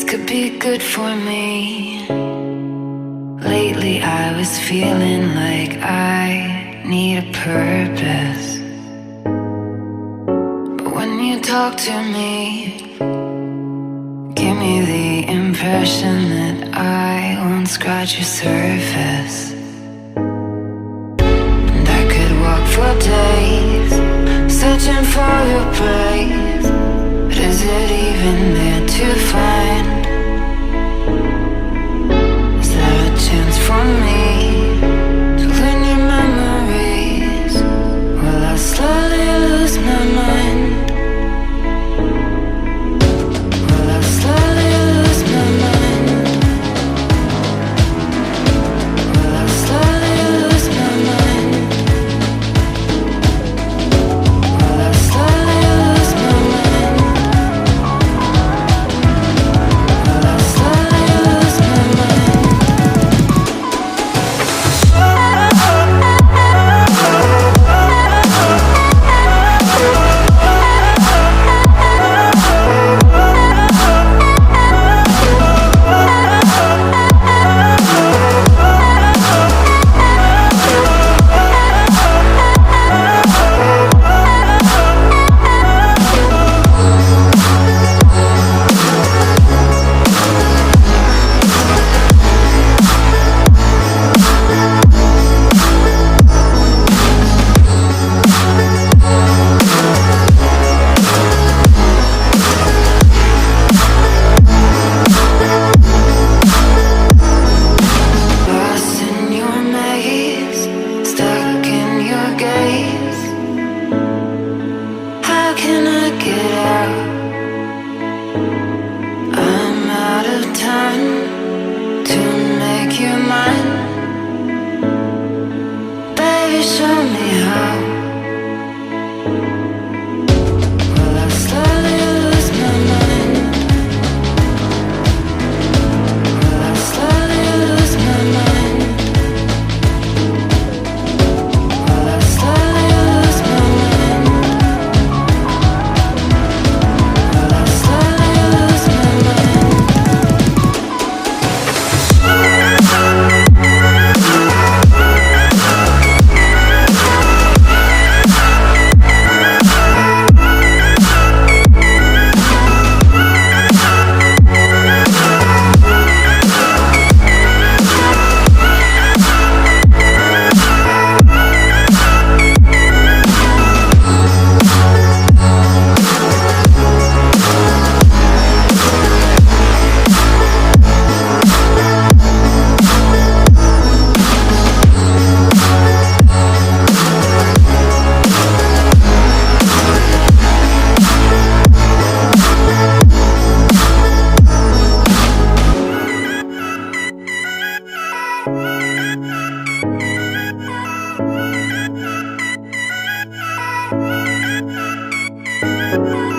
could be good for me. Lately I was feeling like I need a purpose. But when you talk to me, give me the impression that I won't scratch your surface. And I could walk for days, searching for your praise. But is it even there to find? Is there a chance for me to learn your memories? Will I slowly lose my mind? Will I slowly lose my mind? Will I slowly lose my mind? Will I slowly lose my mind? Will I slowly lose my mind? Lost in your maze, stuck in your gaze. How can I get out? I'm out of time to make you mine. Baby, show me how. Will I slowly lose my mind? Will I slowly lose my mind? Will I slowly lose my mind? Will I slowly lose my mind?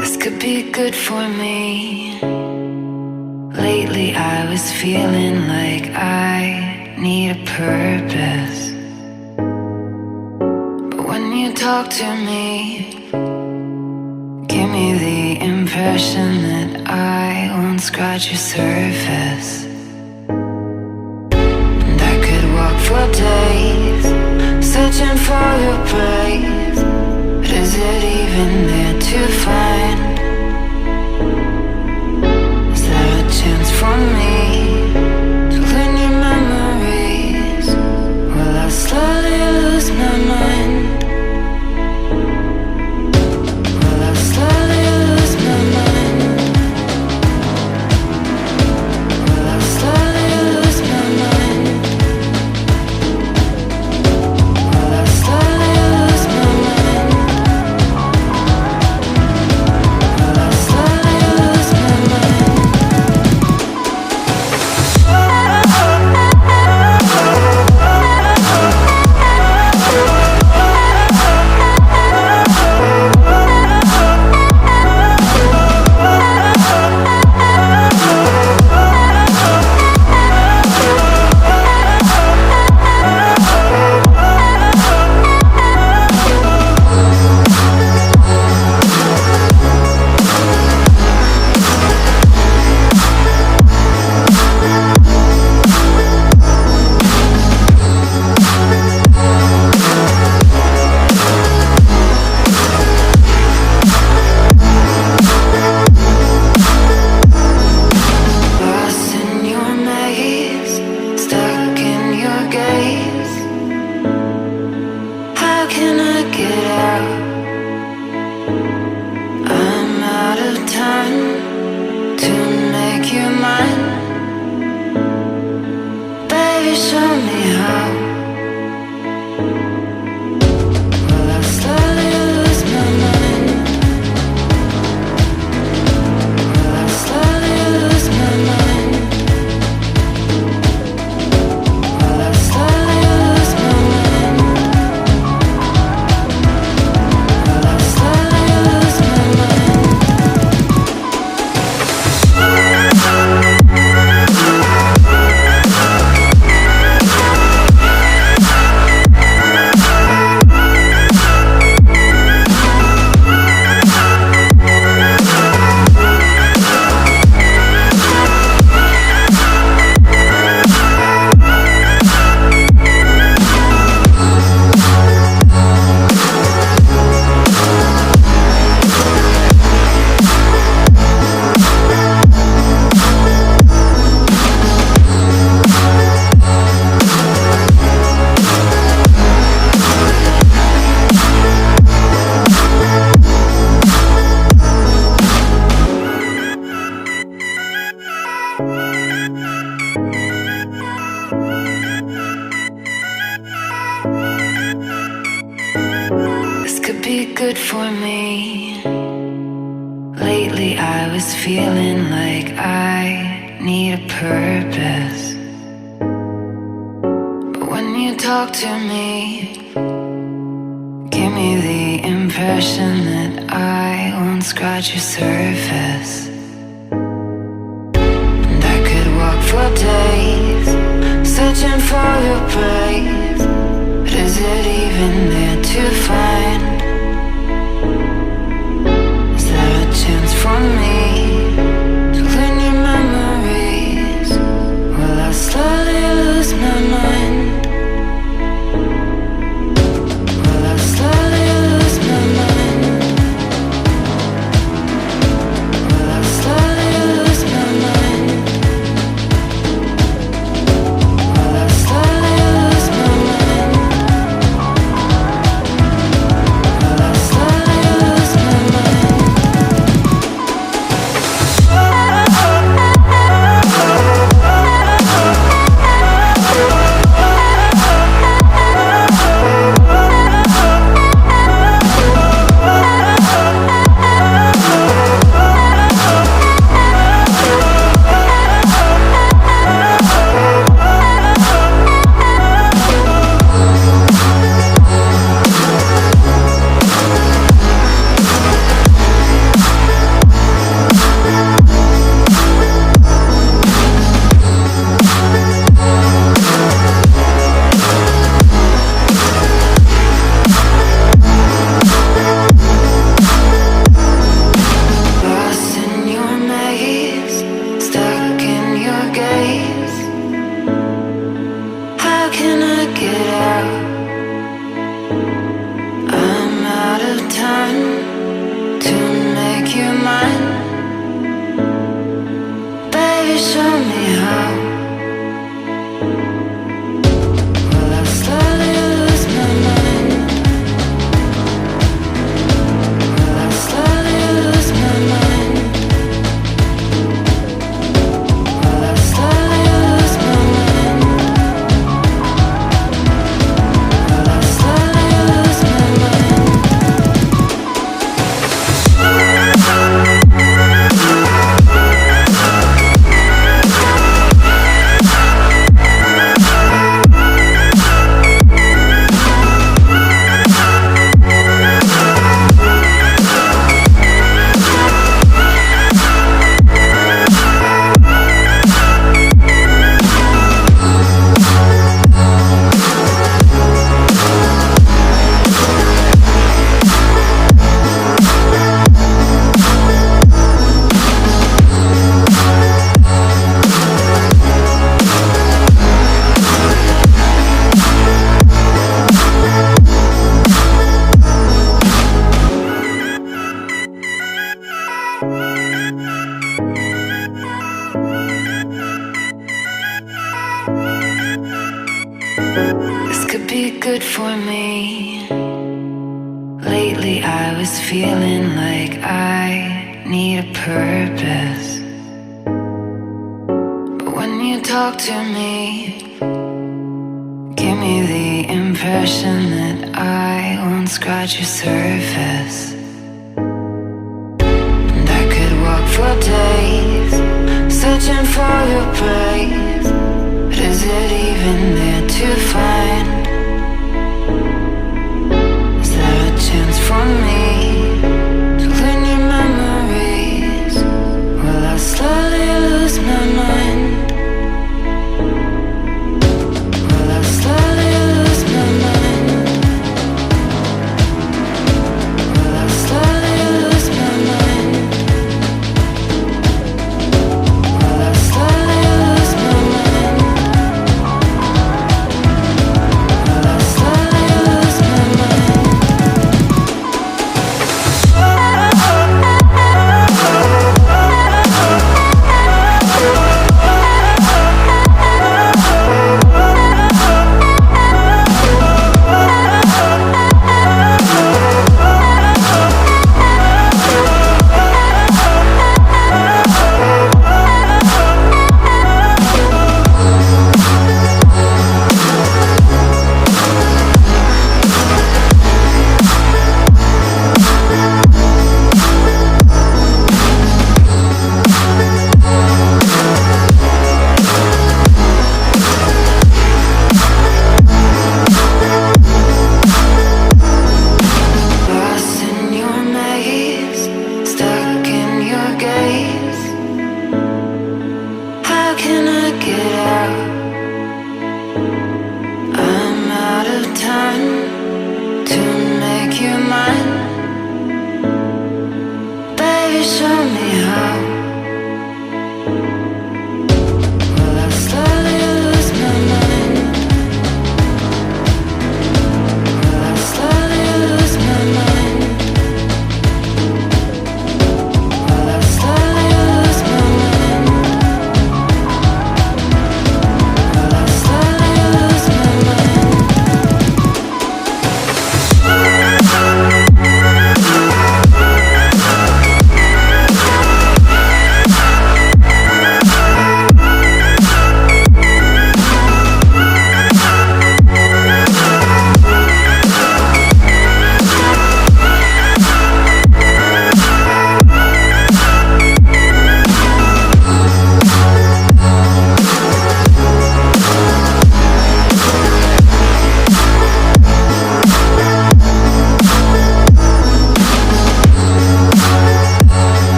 This could be good for me. Lately I was feeling like I need a purpose. But when you talk to me, give me the impression that I won't scratch your surface. And I could walk for days, searching for your praise. But is it even there to find? Is there a chance for me to learn your memories? Will I slowly lose my mind? Will I slowly lose my mind? Will I slowly lose my mind? Will I slowly lose my mind? This could be good for me. Lately I was feeling like I need a purpose. But when you talk to me, give me the impression that I won't scratch your surface. And I could walk for days, searching for your praise. But is it even there to find? Is there a chance for me to learn your memories? Will I slowly lose my mind? Will I slowly lose my mind? Will I slowly lose my mind? Will I slowly lose my mind? Will I slowly lose my mind? Lost in your maze, stuck in your gaze. How can I get out? I'm out of time to make you mine. Baby, show me how. Will I slowly lose my mind? Will I slowly lose my mind? Will I slowly lose my mind? Will I slowly lose my mind? This could be good for me. Lately I was feeling like I need a purpose. But when you talk to me, give me the impression that I won't scratch your surface. And I could walk for days, searching for your praise. But is it even there to find? Is there a chance for me to learn your memories? Will I slowly lose my mind? Will I slowly lose my mind? Will I slowly lose my mind? Will I slowly lose my mind?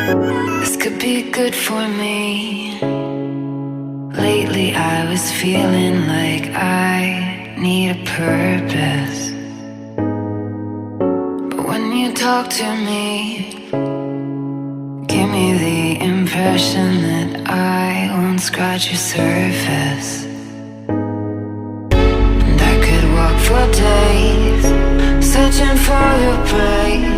This could be good for me. Lately I was feeling like I need a purpose. But when you talk to me, give me the impression that I won't scratch your surface. And I could walk for days, searching for your praise.